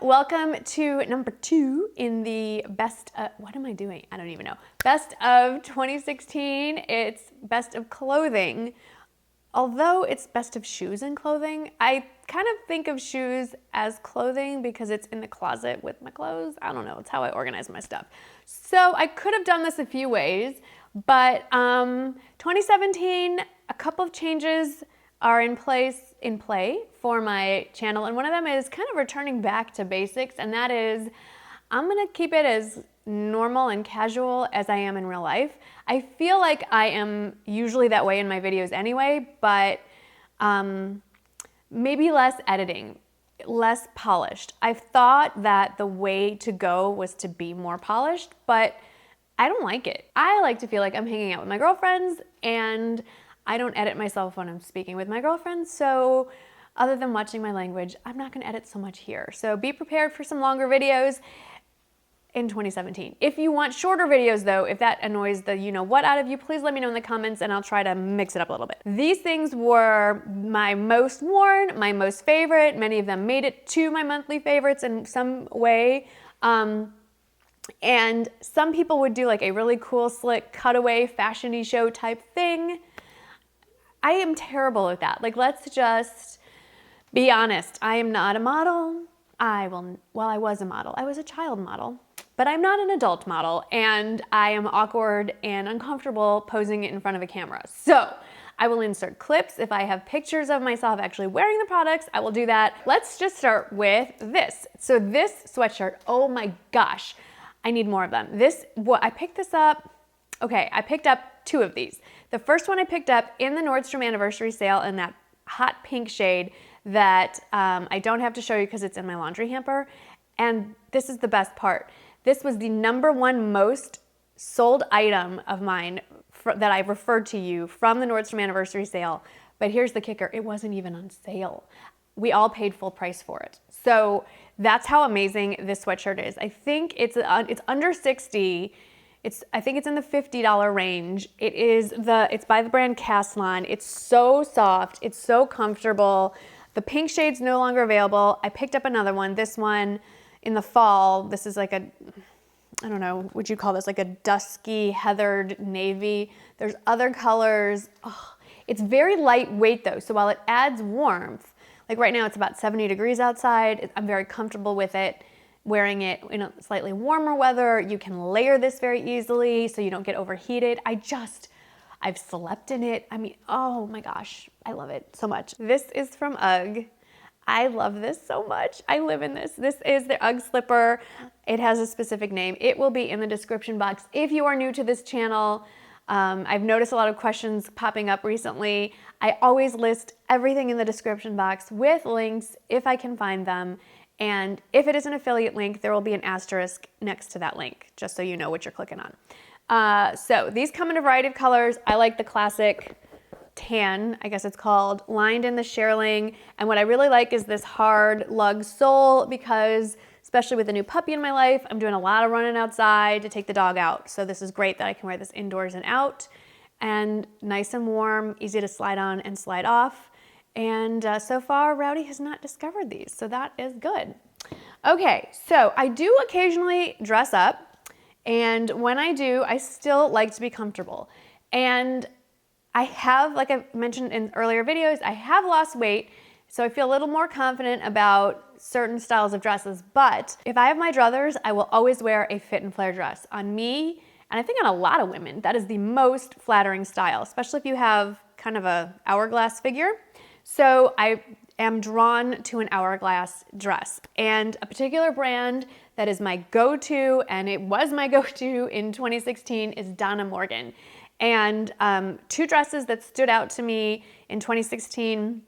Welcome to number 2 in the best, what am I doing? I don't even know. Best of 2016. It's best of clothing. Although it's best of shoes and clothing, I kind of think of shoes as clothing because it's in the closet with my clothes. I don't know, it's how I organize my stuff. So I could have done this a few ways, but 2017, a couple of changes are in play for my channel, and one of them is kind of returning back to basics, and that is I'm gonna keep it as normal and casual as I am in real life. I feel like I am usually that way in my videos anyway, but maybe less editing, less polished. I've thought that the way to go was to be more polished, but I don't like it. I like to feel like I'm hanging out with my girlfriends, and I don't edit myself when I'm speaking with my girlfriends, so other than watching my language, I'm not gonna edit so much here. So be prepared for some longer videos in 2017. If you want shorter videos though, if that annoys the you-know-what out of you, please let me know in the comments and I'll try to mix it up a little bit. These things were my most worn, my most favorite. Many of them made it to my monthly favorites in some way. And some people would do like a really cool, slick, cutaway, fashion-y show type thing. I am terrible at that. Like, let's just be honest. I am not a model. I was a model. I was a child model, but I'm not an adult model, and I am awkward and uncomfortable posing it in front of a camera. So I will insert clips. If I have pictures of myself actually wearing the products, I will do that. Let's just start with this. So this sweatshirt, oh my gosh, I need more of them. I picked this up. Okay, I picked up 2 of these. The first one I picked up in the Nordstrom anniversary sale in that hot pink shade that I don't have to show you because it's in my laundry hamper. And this is the best part. This was the #1 most sold item of mine that I referred to you from the Nordstrom anniversary sale. But here's the kicker, it wasn't even on sale. We all paid full price for it. So that's how amazing this sweatshirt is. I think it's under $60. I think it's in the $50 range. It's by the brand Caslon. It's so soft, it's so comfortable. The pink shade's no longer available. I picked up another one, this one in the fall. This is like I don't know, would you call this like a dusky heathered navy? There's other colors. Oh, it's very lightweight though, so while it adds warmth, like right now it's about 70 degrees outside, I'm very comfortable with it. Wearing it in a slightly warmer weather, you can layer this very easily so you don't get overheated. I've slept in it. I mean, oh my gosh, I love it so much. This is from UGG. I love this so much. I live in this. This is the UGG slipper. It has a specific name. It will be in the description box. If you are new to this channel, I've noticed a lot of questions popping up recently. I always list everything in the description box with links if I can find them. And if it is an affiliate link, there will be an asterisk next to that link, just so you know what you're clicking on. So these come in a variety of colors. I like the classic tan, I guess it's called, lined in the shearling. And what I really like is this hard lug sole because, especially with a new puppy in my life, I'm doing a lot of running outside to take the dog out. So this is great that I can wear this indoors and out. And nice and warm, easy to slide on and slide off. And so far, Rowdy has not discovered these, so that is good. Okay, so I do occasionally dress up, and when I do, I still like to be comfortable. And I have, like I mentioned in earlier videos, I have lost weight, so I feel a little more confident about certain styles of dresses, but if I have my druthers, I will always wear a fit and flare dress. On me, and I think on a lot of women, that is the most flattering style, especially if you have kind of a hourglass figure. So I am drawn to an hourglass dress, and a particular brand that is my go-to, and it was my go-to in 2016, is Donna Morgan. And 2 dresses that stood out to me in 2016,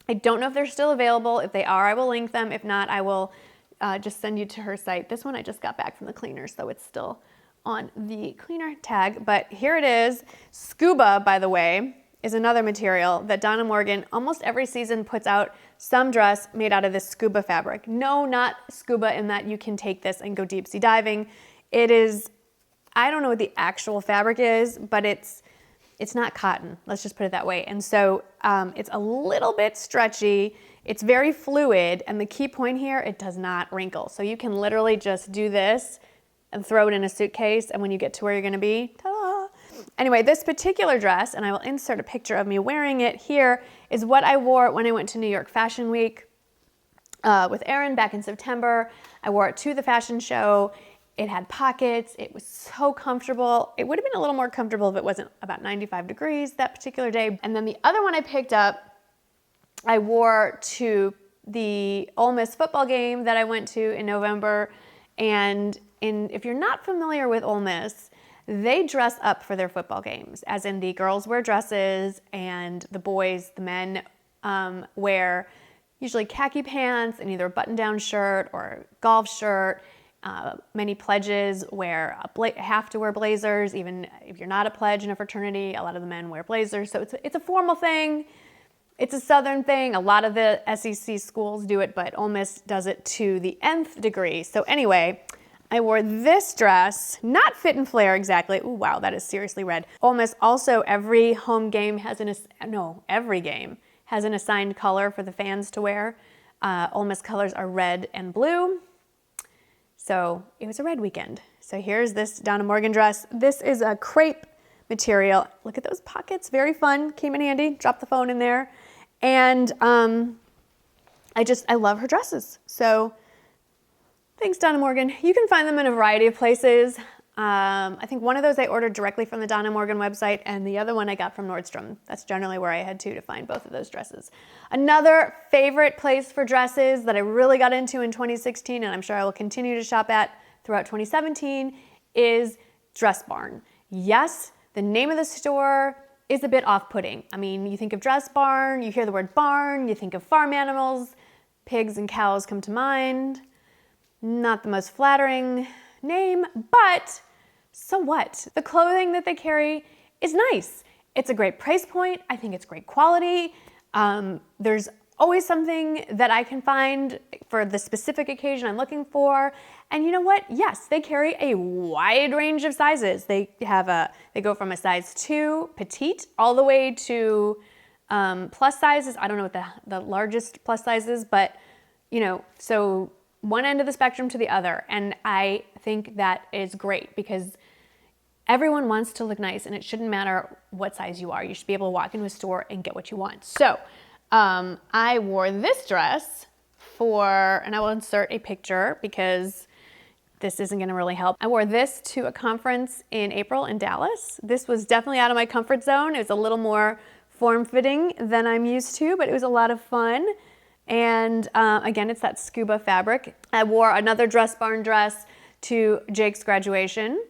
I don't know if they're still available. If they are, I will link them. If not, I will just send you to her site. This one I just got back from the cleaner, so it's still on the cleaner tag, but here it is. Scuba, by the way, is another material that Donna Morgan almost every season puts out some dress made out of this scuba fabric. No, not scuba in that you can take this and go deep sea diving. It is, I don't know what the actual fabric is, but it's It's not cotton, let's just put it that way. And so it's a little bit stretchy, it's very fluid, and the key point here, it does not wrinkle. So you can literally just do this and throw it in a suitcase, and when you get to where you're gonna be, ta-da! Anyway, this particular dress, and I will insert a picture of me wearing it here, is what I wore when I went to New York Fashion Week with Erin back in September. I wore it to the fashion show. It had pockets. It was so comfortable. It would have been a little more comfortable if it wasn't about 95 degrees that particular day. And then the other one I picked up, I wore to the Ole Miss football game that I went to in November. And if you're not familiar with Ole Miss, they dress up for their football games, as in the girls wear dresses and the boys, the men, wear usually khaki pants and either a button-down shirt or a golf shirt. Many pledges have to wear blazers, even if you're not a pledge in a fraternity. A lot of the men wear blazers, so it's a formal thing. It's a Southern thing. A lot of the SEC schools do it, but Ole Miss does it to the nth degree. So anyway, I wore this dress, not fit and flare exactly. Ooh, wow, that is seriously red. Ole Miss also, every home game has every game has an assigned color for the fans to wear. Ole Miss colors are red and blue. So it was a red weekend. So here's this Donna Morgan dress. This is a crepe material. Look at those pockets, very fun, came in handy, drop the phone in there. And I love her dresses. So thanks, Donna Morgan. You can find them in a variety of places. I think one of those I ordered directly from the Donna Morgan website, and the other one I got from Nordstrom. That's generally where I head to find both of those dresses. Another favorite place for dresses that I really got into in 2016, and I'm sure I will continue to shop at throughout 2017, is Dress Barn. Yes, the name of the store is a bit off-putting. I mean, you think of Dress Barn, you hear the word barn, you think of farm animals, pigs and cows come to mind. Not the most flattering name, but so what? The clothing that they carry is nice. It's a great price point. I think it's great quality. There's always something that I can find for the specific occasion I'm looking for. And you know what? Yes, they carry a wide range of sizes. They go from a size 2 petite all the way to plus sizes. I don't know what the largest plus size is, but so one end of the spectrum to the other. And I think that is great because everyone wants to look nice and it shouldn't matter what size you are. You should be able to walk into a store and get what you want. So I wore this dress and I will insert a picture because this isn't gonna really help. I wore this to a conference in April in Dallas. This was definitely out of my comfort zone. It was a little more form-fitting than I'm used to, but it was a lot of fun. And again, it's that scuba fabric. I wore another Dress Barn dress to Jake's graduation.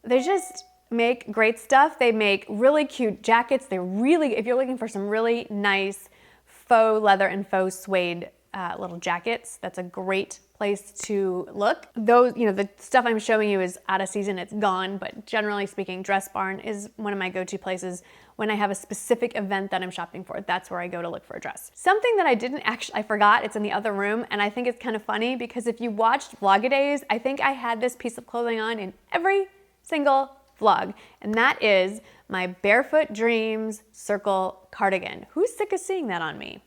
They just make great stuff. They make really cute jackets. If you're looking for some really nice faux leather and faux suede little jackets, that's a great place to look. Those, the stuff I'm showing you is out of season, it's gone, but generally speaking, Dress Barn is one of my go-to places when I have a specific event that I'm shopping for. That's where I go to look for a dress. Something that I forgot, it's in the other room, and I think it's kind of funny because if you watched Vlogadays, I think I had this piece of clothing on in every single vlog, and that is my Barefoot Dreams circle cardigan. Who's sick of seeing that on me?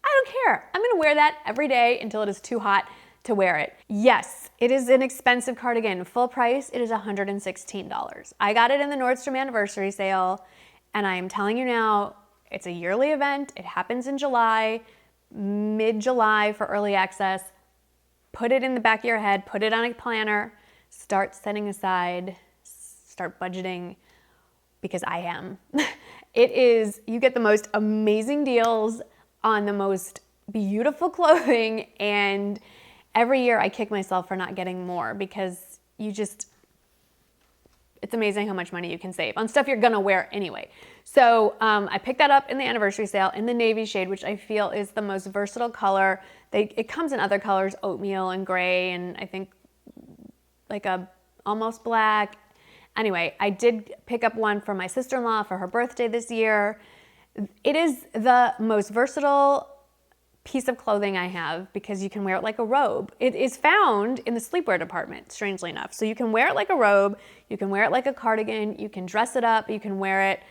I don't care. I'm gonna wear that every day until it is too hot to wear it. Yes, it is an expensive cardigan. Full price, it is $116. I got it in the Nordstrom anniversary sale, and I am telling you now, it's a yearly event. It happens in July, mid-July for early access. Put it in the back of your head, put it on a planner, start setting aside, start budgeting, because I am. You get the most amazing deals on the most beautiful clothing, and every year I kick myself for not getting more because it's amazing how much money you can save on stuff you're gonna wear anyway. So I picked that up in the anniversary sale in the navy shade, which I feel is the most versatile color. It comes in other colors, oatmeal and gray, and I think like a almost black. Anyway, I did pick up one for my sister-in-law for her birthday this year. It is the most versatile piece of clothing I have because you can wear it like a robe. It is found in the sleepwear department, strangely enough. So you can wear it like a robe, you can wear it like a cardigan, you can dress it up, you can wear it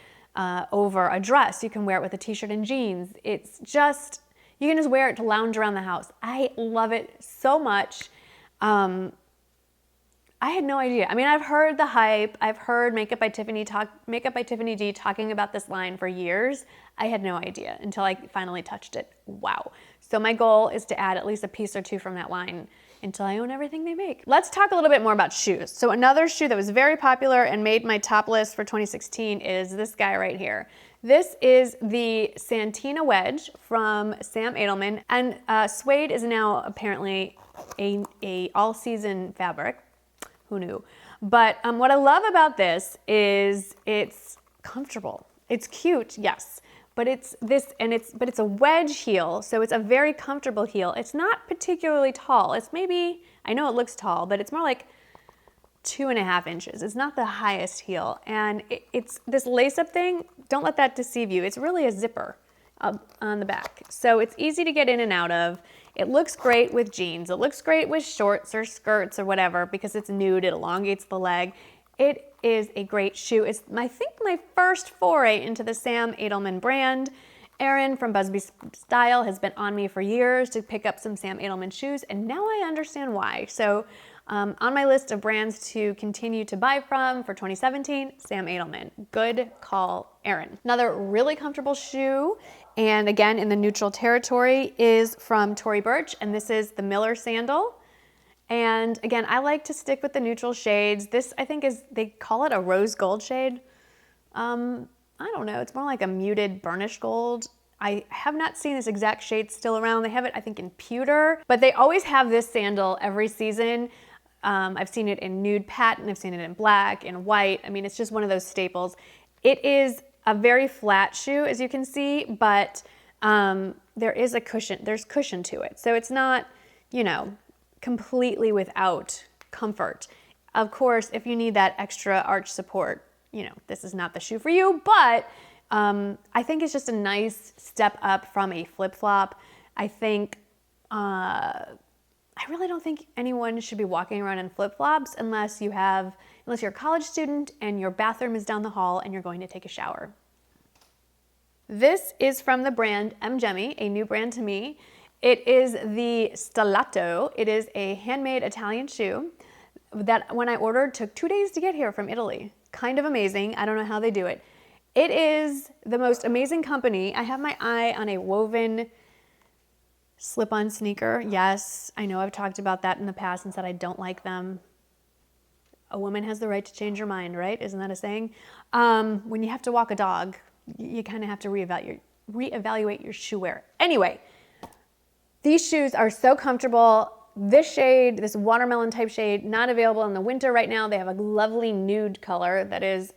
over a dress. You can wear it with a t-shirt and jeans. It's just, you can just wear it to lounge around the house. I love it so much. I had no idea. I mean, I've heard the hype. I've heard Makeup by Tiffany D talking about this line for years. I had no idea until I finally touched it. Wow. So my goal is to add at least a piece or two from that line until I own everything they make. Let's talk a little bit more about shoes. So another shoe that was very popular and made my top list for 2016 is this guy right here. This is the Santina Wedge from Sam Edelman, and suede is now apparently a all-season fabric. Who knew? But what I love about this is it's comfortable. It's cute, yes, but it's a wedge heel, so it's a very comfortable heel. It's not particularly tall. It's maybe, I know it looks tall, but it's more like 2.5 inches. It's not the highest heel, and it's this lace-up thing. Don't let that deceive you. It's really a zipper on the back, so it's easy to get in and out of. It looks great with jeans. It looks great with shorts or skirts or whatever because it's nude, it elongates the leg. It is a great shoe. It's, I think, my first foray into the Sam Edelman brand. Erin from Busby Style has been on me for years to pick up some Sam Edelman shoes, and now I understand why. So on my list of brands to continue to buy from for 2017, Sam Edelman. Good call, Erin. Another really comfortable shoe, and again in the neutral territory, is from Tory Burch, and this is the Miller sandal. And again, I like to stick with the neutral shades. This, I think, is, they call it a rose gold shade. I don't know, it's more like a muted burnished gold. I have not seen this exact shade still around. They have it, I think, in pewter, but they always have this sandal every season. I've seen it in nude patent, I've seen it in black, in white. I mean, it's just one of those staples. It is a very flat shoe, as you can see, but there is a cushion, there's cushion to it. So it's not, you know, completely without comfort. Of course, if you need that extra arch support, you know, this is not the shoe for you, but I think it's just a nice step up from a flip-flop. I think, I really don't think anyone should be walking around in flip-flops unless you're a college student and your bathroom is down the hall and you're going to take a shower. This is from the brand MsGoldgirl, a new brand to me. It is the Stellato. It is a handmade Italian shoe that when I ordered took 2 days to get here from Italy. Kind of amazing. I don't know how they do it. It is the most amazing company. I have my eye on a woven slip-on sneaker. Yes, I know I've talked about that in the past and said I don't like them. A woman has the right to change her mind, right? Isn't that a saying? When you have to walk a dog, you kind of have to reevaluate your shoe wear. Anyway, these shoes are so comfortable. This shade, this watermelon type shade, not available in the winter right now. They have a lovely nude color that is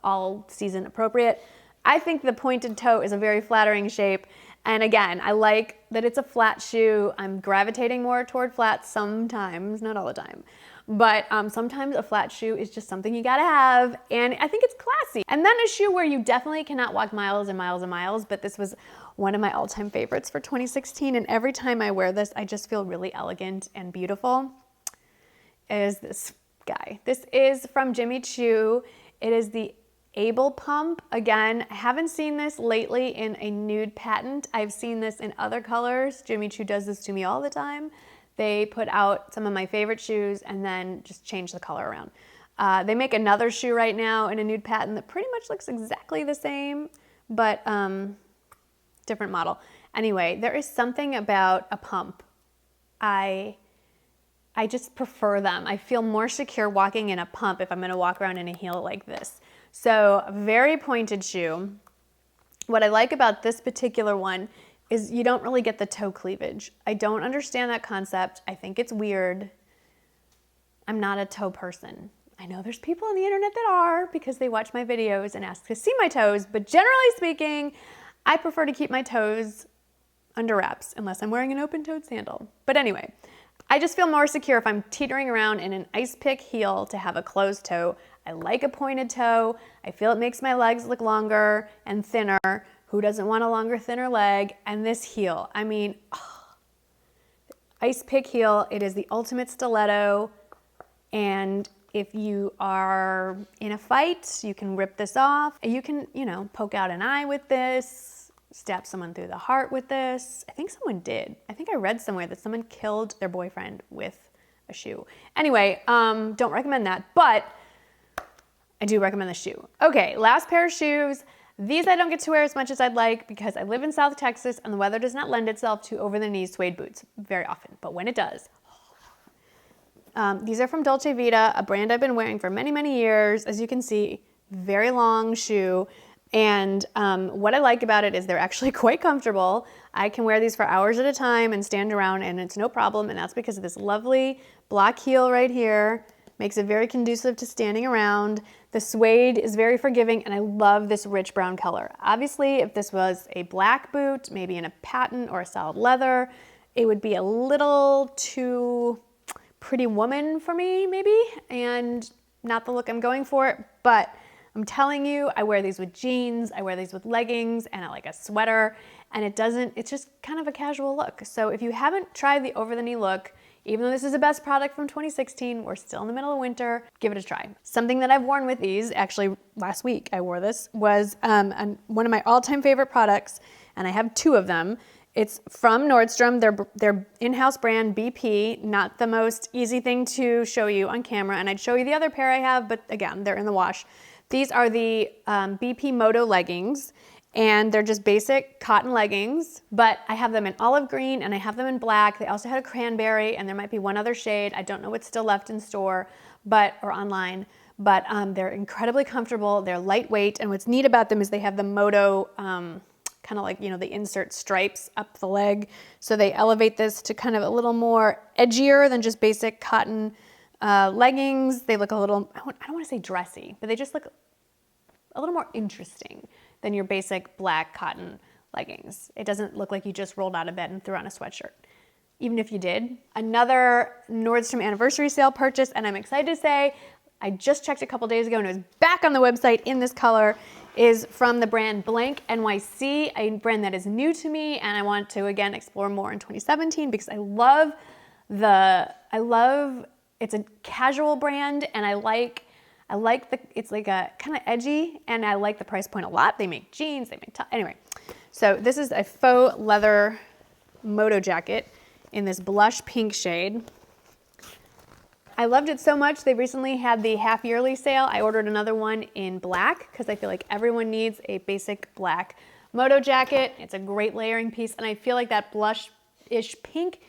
all season appropriate. I think the pointed toe is a very flattering shape. And again, I like that it's a flat shoe. I'm gravitating more toward flats sometimes, not all the time. But sometimes a flat shoe is just something you gotta have, and I think it's classy. And then a shoe where you definitely cannot walk miles and miles and miles, but this was one of my all-time favorites for 2016, and every time I wear this, I just feel really elegant and beautiful, is this guy. This is from Jimmy Choo. It is the Able Pump. Again, I haven't seen this lately in a nude patent. I've seen this in other colors. Jimmy Choo does this to me all the time. They put out some of my favorite shoes and then just change the color around. They make another shoe right now in a nude patent that pretty much looks exactly the same, but different model. Anyway, there is something about a pump. I just prefer them. I feel more secure walking in a pump if I'm gonna walk around in a heel like this. So, very pointed shoe. What I like about this particular one is you don't really get the toe cleavage. I don't understand that concept. I think it's weird. I'm not a toe person. I know there's people on the internet that are because they watch my videos and ask to see my toes, but generally speaking, I prefer to keep my toes under wraps unless I'm wearing an open-toed sandal. But anyway, I just feel more secure if I'm teetering around in an ice pick heel to have a closed toe. I like a pointed toe. I feel it makes my legs look longer and thinner. Who doesn't want a longer, thinner leg? And this heel, I mean, ice pick heel, it is the ultimate stiletto, and If you are in a fight, you can rip this off. You can, you know, poke out an eye with this, stab someone through the heart with this. I think someone did. I think I read somewhere that someone killed their boyfriend with a shoe. Anyway, don't recommend that, but I do recommend the shoe. Okay, last pair of shoes. These I don't get to wear as much as I'd like because I live in South Texas and the weather does not lend itself to over-the-knee suede boots very often, but when it does. These are from Dolce Vita, a brand I've been wearing for many, many years. As you can see, very long shoe. And what I like about it is they're actually quite comfortable. I can wear these for hours at a time and stand around and it's no problem. And that's because of this lovely block heel right here. Makes it very conducive to standing around. The suede is very forgiving and I love this rich brown color. Obviously, if this was a black boot, maybe in a patent or a solid leather, it would be a little too Pretty Woman for me, maybe, and not the look I'm going for, but I'm telling you, I wear these with jeans, I wear these with leggings, and I like a sweater, and it's just kind of a casual look. So if you haven't tried the over-the-knee look, even though this is the best product from 2016, we're still in the middle of winter, give it a try. Something that I've worn with these, actually last week I wore this, was one of my all-time favorite products, and I have two of them. It's from Nordstrom, their in-house brand, BP, not the most easy thing to show you on camera, and I'd show you the other pair I have, but again, they're in the wash. These are the BP Moto leggings, and they're just basic cotton leggings, but I have them in olive green and I have them in black. They also had a cranberry, and there might be one other shade. I don't know what's still left in store, or online, but they're incredibly comfortable. They're lightweight, and what's neat about them is they have the Moto, kind of like, you know, the insert stripes up the leg. So they elevate this to kind of a little more edgier than just basic cotton leggings. They look a little, I don't want to say dressy, but they just look a little more interesting than your basic black cotton leggings. It doesn't look like you just rolled out of bed and threw on a sweatshirt, even if you did. Another Nordstrom anniversary sale purchase, and I'm excited to say, I just checked a couple days ago and it was back on the website in this color, is from the brand Blank NYC, a brand that is new to me and I want to again explore more in 2017 because it's a casual brand and I like it's like a kind of edgy and I like the price point a lot. They make jeans, they make top, anyway. So this is a faux leather moto jacket in this blush pink shade. I loved it so much, they recently had the half yearly sale. I ordered another one in black because I feel like everyone needs a basic black moto jacket. It's a great layering piece and I feel like that blush-ish pink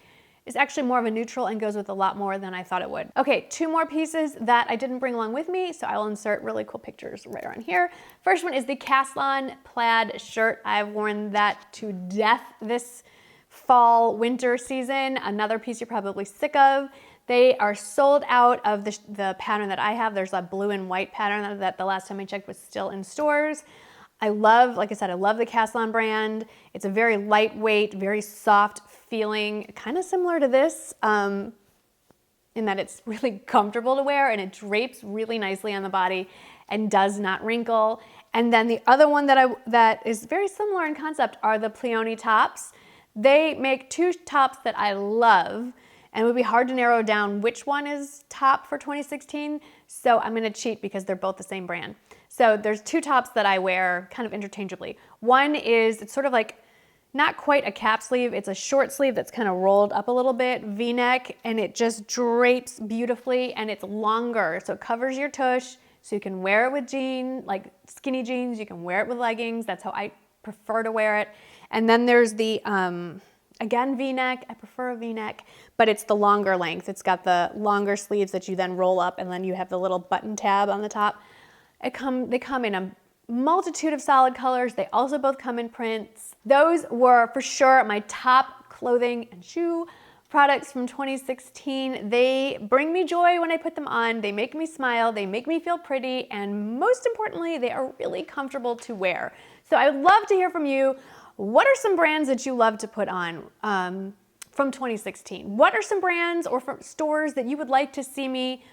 is actually more of a neutral and goes with a lot more than I thought it would. Okay, two more pieces that I didn't bring along with me, so I'll insert really cool pictures right around here. First one is the Caslon plaid shirt. I've worn that to death this fall, winter season. Another piece you're probably sick of. They are sold out of the pattern that I have. There's a blue and white pattern that the last time I checked was still in stores. I love, like I said, I love the Caslon brand. It's a very lightweight, very soft feeling, kind of similar to this in that it's really comfortable to wear and it drapes really nicely on the body and does not wrinkle. And then the other one that is very similar in concept are the Pleone tops. They make two tops that I love. And it would be hard to narrow down which one is top for 2016. So I'm gonna cheat because they're both the same brand. So there's two tops that I wear kind of interchangeably. One is, it's sort of like, not quite a cap sleeve, it's a short sleeve that's kind of rolled up a little bit, V-neck, and it just drapes beautifully and it's longer. So it covers your tush, so you can wear it with jeans, like skinny jeans, you can wear it with leggings. That's how I prefer to wear it. And then there's the, again, V-neck, I prefer a V-neck, but it's the longer length. It's got the longer sleeves that you then roll up and then you have the little button tab on the top. They come in a multitude of solid colors. They also both come in prints. Those were for sure my top clothing and shoe products from 2016. They bring me joy when I put them on. They make me smile. They make me feel pretty. And most importantly, they are really comfortable to wear. So I would love to hear from you. What are some brands that you love to put on from 2016? What are some brands or from stores that you would like to see me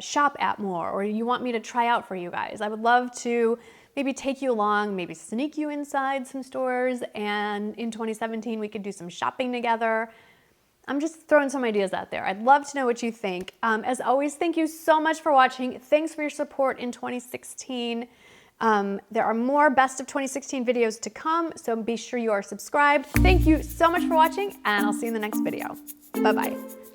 shop at more, or you want me to try out for you guys? I would love to maybe take you along, maybe sneak you inside some stores, and in 2017 we could do some shopping together. I'm just throwing some ideas out there. I'd love to know what you think. As always, thank you so much for watching. Thanks for your support in 2016. There are more best of 2016 videos to come, so be sure you are subscribed. Thank you so much for watching, and I'll see you in the next video. Bye-bye.